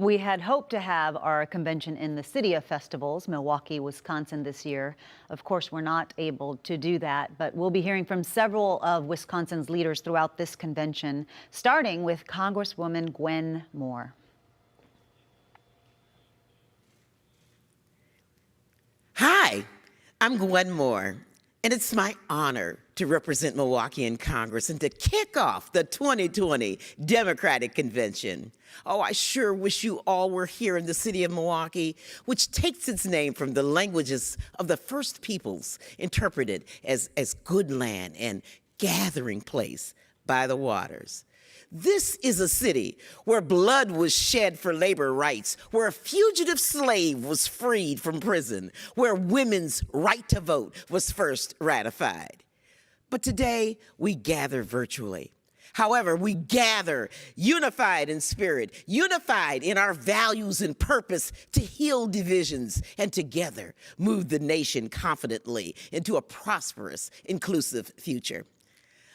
We had hoped to have our convention in the City of Festivals, Milwaukee, Wisconsin, this year. Of course, we're not able to do that, but we'll be hearing from several of Wisconsin's leaders throughout this convention, starting with Congresswoman Gwen Moore. Hi, I'm Gwen Moore, and it's my honor to represent Milwaukee in Congress and to kick off the 2020 Democratic Convention. Oh, I sure wish you all were here in the city of Milwaukee, which takes its name from the languages of the first peoples, interpreted as good land and gathering place by the waters. This is a city where blood was shed for labor rights, where a fugitive slave was freed from prison, where women's right to vote was first ratified. But today, we gather virtually. However, we gather unified in spirit, unified in our values and purpose to heal divisions and together move the nation confidently into a prosperous, inclusive future.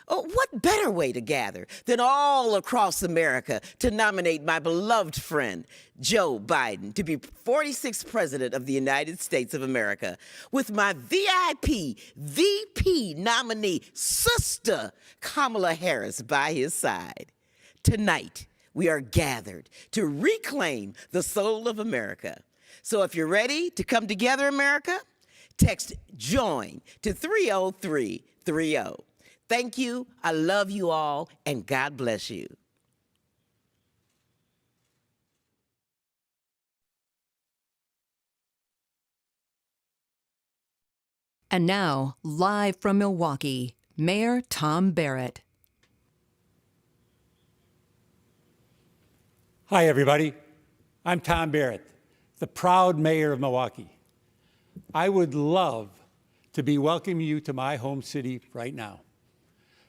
Oh, what better way to gather than all across America to nominate my beloved friend, Joe Biden, to be 46th President of the United States of America, with my VIP, VP nominee, sister, Kamala Harris, by his side. Tonight, we are gathered to reclaim the soul of America. So if you're ready to come together, America, text JOIN to 30330. Thank you, I love you all, and God bless you. And now, live from Milwaukee, Mayor Tom Barrett. Hi, everybody. I'm Tom Barrett, the proud mayor of Milwaukee. I would love to be welcoming you to my home city right now.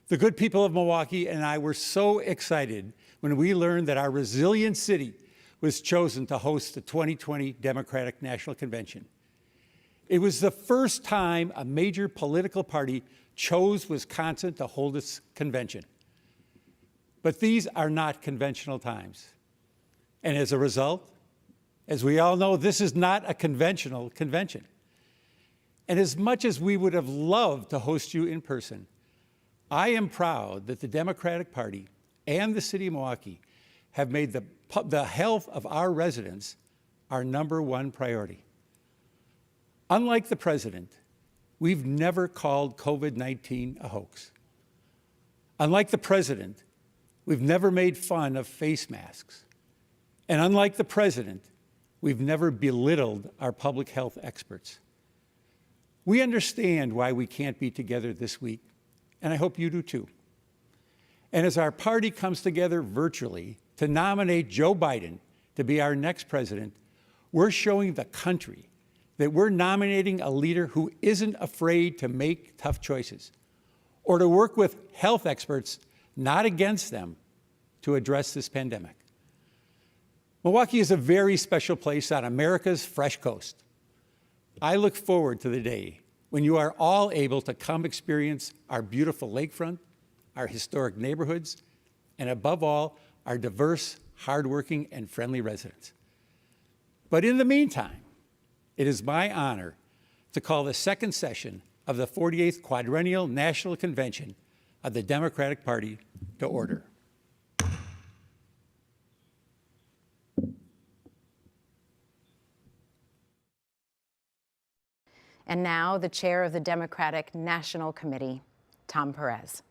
The good people of Milwaukee and I were so excited when we learned that our resilient city was chosen to host the 2020 Democratic National Convention. It was the first time a major political party chose Wisconsin to hold its convention. But these are not conventional times. And as a result, as we all know, this is not a conventional convention. And as much as we would have loved to host you in person, I am proud that the Democratic Party and the city of Milwaukee have made the health of our residents our #1 priority. Unlike the president, we've never called COVID-19 a hoax. Unlike the president, we've never made fun of face masks. And unlike the president, we've never belittled our public health experts. We understand why we can't be together this week, and I hope you do too. And as our party comes together virtually to nominate Joe Biden to be our next president, we're showing the country that we're nominating a leader who isn't afraid to make tough choices or to work with health experts, not against them, to address this pandemic. Milwaukee is a very special place on America's fresh coast. I look forward to the day when you are all able to come experience our beautiful lakefront, our historic neighborhoods, and above all, our diverse, hardworking, and friendly residents. But in the meantime, it is my honor to call the second session of the 48th Quadrennial National Convention of the Democratic Party to order. And now, the chair of the Democratic National Committee, Tom Perez.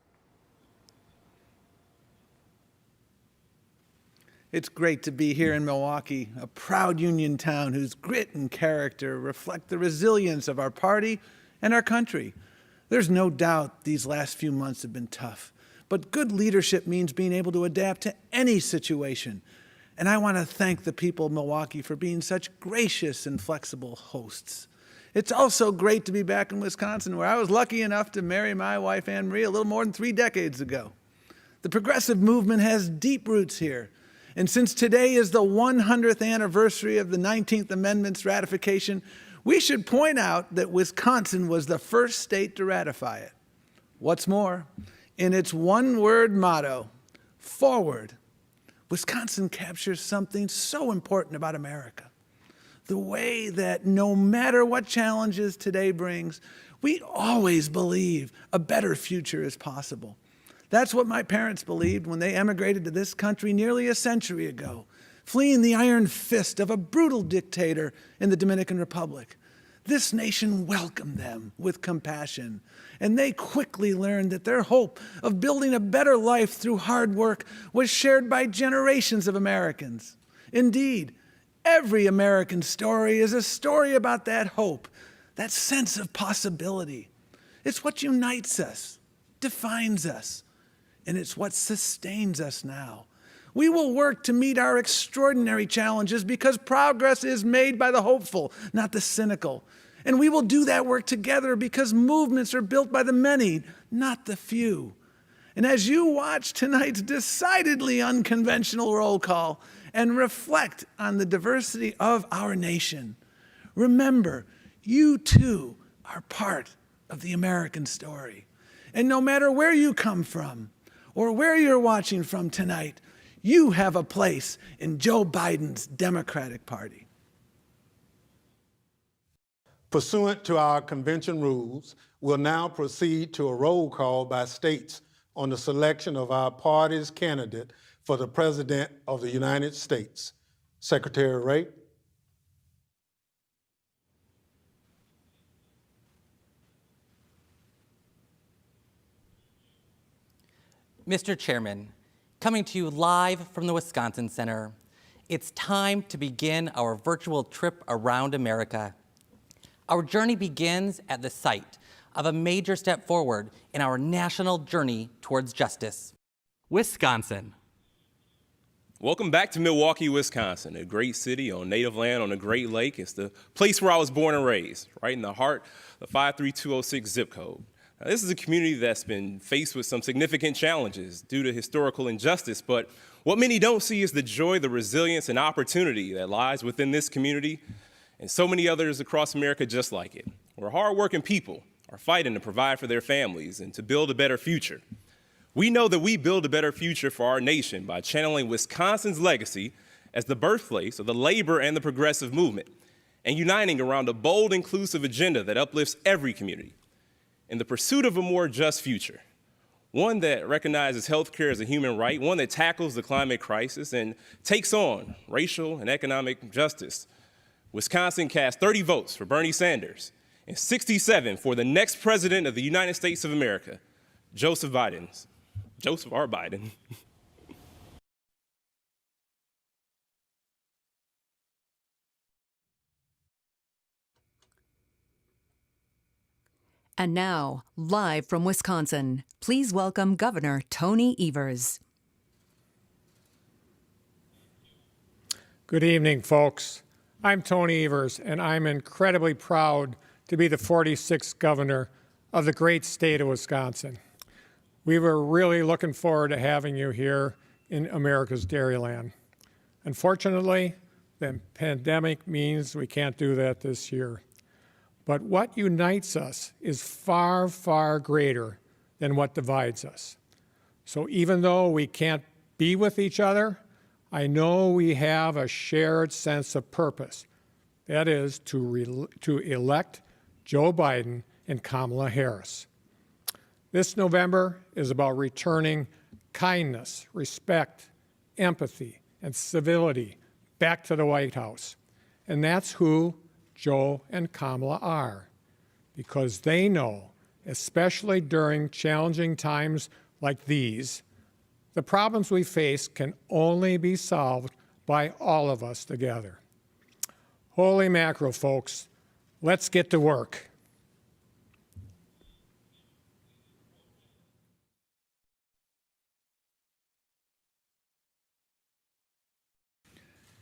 It's great to be here in Milwaukee, a proud union town whose grit and character reflect the resilience of our party and our country. There's no doubt these last few months have been tough, but good leadership means being able to adapt to any situation. And I want to thank the people of Milwaukee for being such gracious and flexible hosts. It's also great to be back in Wisconsin, where I was lucky enough to marry my wife, Anne Marie, a little more than 3 decades ago. The progressive movement has deep roots here. And since today is the 100th anniversary of the 19th Amendment's ratification, we should point out that Wisconsin was the first state to ratify it. What's more, in its one-word motto, forward, Wisconsin captures something so important about America. The way that no matter what challenges today brings, we always believe a better future is possible. That's what my parents believed when they emigrated to this country nearly a century ago, fleeing the iron fist of a brutal dictator in the Dominican Republic. This nation welcomed them with compassion, and they quickly learned that their hope of building a better life through hard work was shared by generations of Americans. Indeed, every American story is a story about that hope, that sense of possibility. It's what unites us, defines us, and it's what sustains us now. We will work to meet our extraordinary challenges because progress is made by the hopeful, not the cynical. And we will do that work together because movements are built by the many, not the few. And as you watch tonight's decidedly unconventional roll call and reflect on the diversity of our nation, remember, you too are part of the American story. And no matter where you come from or where you're watching from tonight, you have a place in Joe Biden's Democratic Party. Pursuant to our convention rules, we'll now proceed to a roll call by states on the selection of our party's candidate for the President of the United States. Secretary Ray. Mr. Chairman, coming to you live from the Wisconsin Center, it's time to begin our virtual trip around America. Our journey begins at the site of a major step forward in our national journey towards justice. Wisconsin. Welcome back to Milwaukee, Wisconsin, a great city on native land on a great lake. It's the place where I was born and raised, right in the heart of the 53206 zip code. Now, this is a community that's been faced with some significant challenges due to historical injustice, but what many don't see is the joy, the resilience, and opportunity that lies within this community and so many others across America just like it, where hardworking people are fighting to provide for their families and to build a better future. We know that we build a better future for our nation by channeling Wisconsin's legacy as the birthplace of the labor and the progressive movement and uniting around a bold, inclusive agenda that uplifts every community in the pursuit of a more just future, one that recognizes healthcare as a human right, one that tackles the climate crisis and takes on racial and economic justice. Wisconsin cast 30 votes for Bernie Sanders and 67 for the next president of the United States of America, Joseph R. Biden. And now, live from Wisconsin, please welcome Governor Tony Evers. Good evening, folks. I'm Tony Evers, and I'm incredibly proud to be the 46th governor of the great state of Wisconsin. We were really looking forward to having you here in America's Dairyland. Unfortunately, the pandemic means we can't do that this year. But what unites us is far, far greater than what divides us. So even though we can't be with each other, I know we have a shared sense of purpose. That is to elect Joe Biden and Kamala Harris. This November is about returning kindness, respect, empathy, and civility back to the White House. And that's who Joe and Kamala are, because they know, especially during challenging times like these, the problems we face can only be solved by all of us together. Holy mackerel, folks, let's get to work.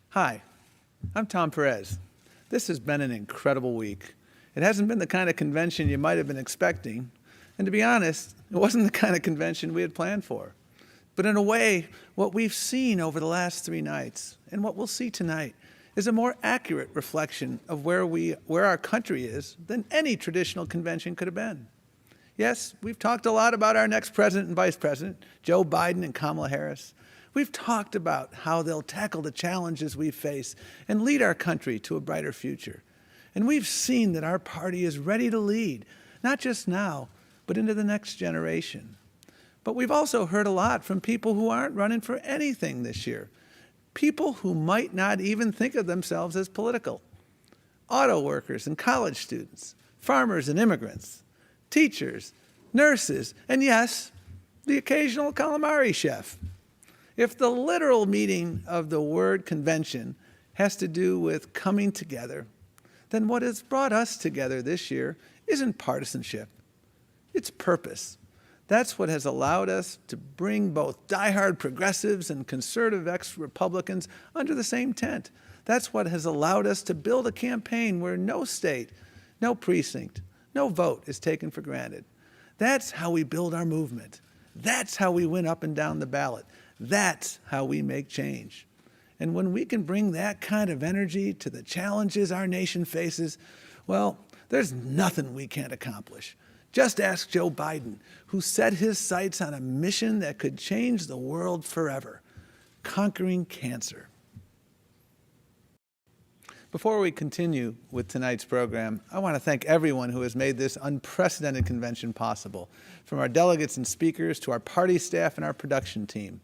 Hi, I'm Tom Perez. This has been an incredible week. It hasn't been the kind of convention you might have been expecting, and to be honest, it wasn't the kind of convention we had planned for. But in a way, what we've seen over the last 3 nights, and what we'll see tonight, is a more accurate reflection of where our country is than any traditional convention could have been. Yes, we've talked a lot about our next president and vice president, Joe Biden and Kamala Harris. We've talked about how they'll tackle the challenges we face and lead our country to a brighter future. And we've seen that our party is ready to lead, not just now, but into the next generation. But we've also heard a lot from people who aren't running for anything this year, people who might not even think of themselves as political. Auto workers and college students, farmers and immigrants, teachers, nurses, and yes, the occasional calamari chef. If the literal meaning of the word convention has to do with coming together, then what has brought us together this year isn't partisanship, it's purpose. That's what has allowed us to bring both diehard progressives and conservative ex-Republicans under the same tent. That's what has allowed us to build a campaign where no state, no precinct, no vote is taken for granted. That's how we build our movement. That's how we win up and down the ballot. That's how we make change. And when we can bring that kind of energy to the challenges our nation faces, well, there's nothing we can't accomplish. Just ask Joe Biden, who set his sights on a mission that could change the world forever, conquering cancer. Before we continue with tonight's program, I want to thank everyone who has made this unprecedented convention possible, from our delegates and speakers to our party staff and our production team.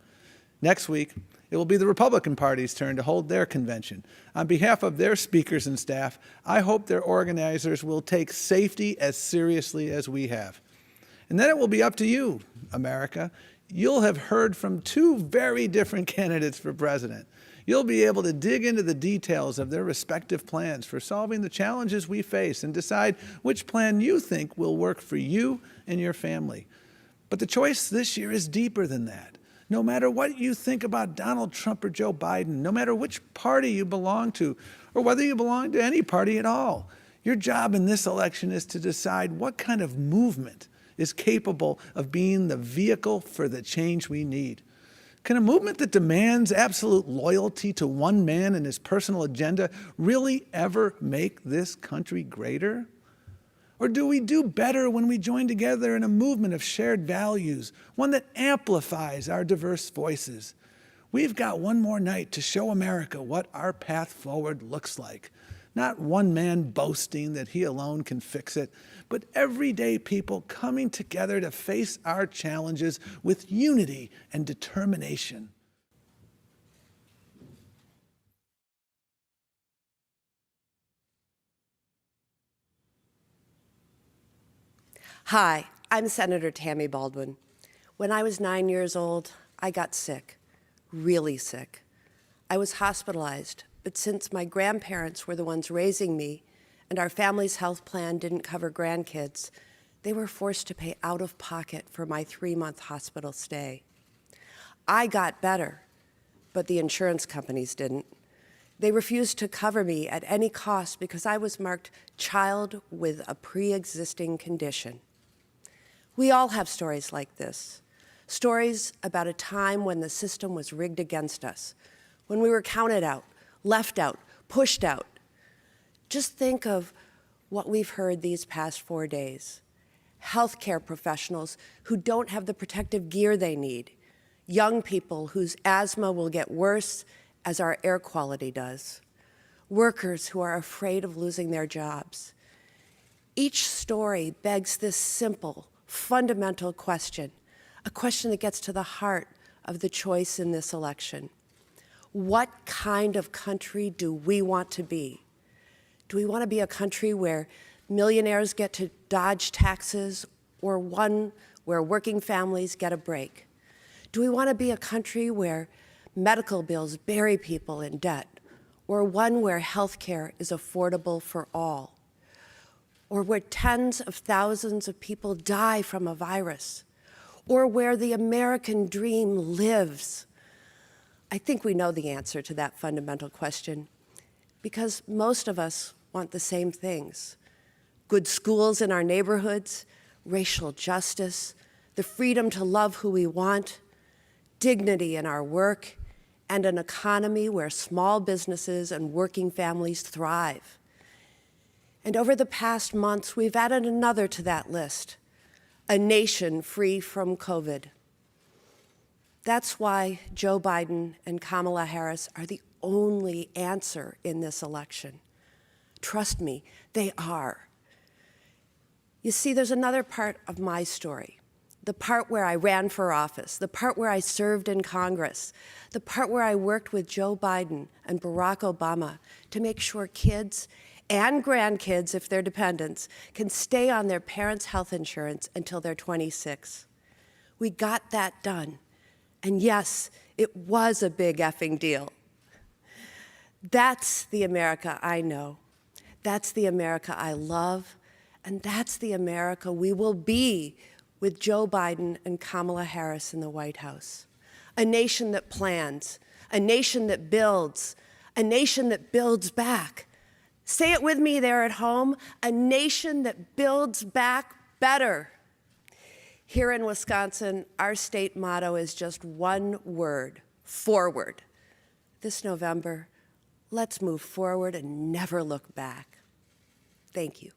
Next week, it will be the Republican Party's turn to hold their convention. On behalf of their speakers and staff, I hope their organizers will take safety as seriously as we have. And then it will be up to you, America. You'll have heard from two very different candidates for president. You'll be able to dig into the details of their respective plans for solving the challenges we face and decide which plan you think will work for you and your family. But the choice this year is deeper than that. No matter what you think about Donald Trump or Joe Biden, no matter which party you belong to, or whether you belong to any party at all, your job in this election is to decide what kind of movement is capable of being the vehicle for the change we need. Can a movement that demands absolute loyalty to one man and his personal agenda really ever make this country greater? Or do we do better when we join together in a movement of shared values, one that amplifies our diverse voices? We've got one more night to show America what our path forward looks like. Not one man boasting that he alone can fix it, but everyday people coming together to face our challenges with unity and determination. Hi, I'm Senator Tammy Baldwin. When I was 9 years old, I got sick, really sick. I was hospitalized, but since my grandparents were the ones raising me and our family's health plan didn't cover grandkids, they were forced to pay out of pocket for my 3-month hospital stay. I got better, but the insurance companies didn't. They refused to cover me at any cost because I was marked child with a pre-existing condition. We all have stories like this, stories about a time when the system was rigged against us, when we were counted out, left out, pushed out. Just think of what we've heard these past 4 days. Healthcare professionals who don't have the protective gear they need, young people whose asthma will get worse as our air quality does, workers who are afraid of losing their jobs. Each story begs this simple, fundamental question, a question that gets to the heart of the choice in this election. What kind of country do we want to be? Do we want to be a country where millionaires get to dodge taxes, or one where working families get a break? Do we want to be a country where medical bills bury people in debt, or one where health care is affordable for all? Or where tens of thousands of people die from a virus, or where the American dream lives? I think we know the answer to that fundamental question, because most of us want the same things: good schools in our neighborhoods, racial justice, the freedom to love who we want, dignity in our work, and an economy where small businesses and working families thrive. And over the past months, we've added another to that list: a nation free from COVID. That's why Joe Biden and Kamala Harris are the only answer in this election. Trust me, they are. You see, there's another part of my story, the part where I ran for office, the part where I served in Congress, the part where I worked with Joe Biden and Barack Obama to make sure kids and grandkids, if they're dependents, can stay on their parents' health insurance until they're 26. We got that done. And yes, it was a big effing deal. That's the America I know. That's the America I love. And that's the America we will be with Joe Biden and Kamala Harris in the White House. A nation that plans, a nation that builds, a nation that builds back. Say it with me there at home, a nation that builds back better. Here in Wisconsin, our state motto is just one word: forward. This November, let's move forward and never look back. Thank you.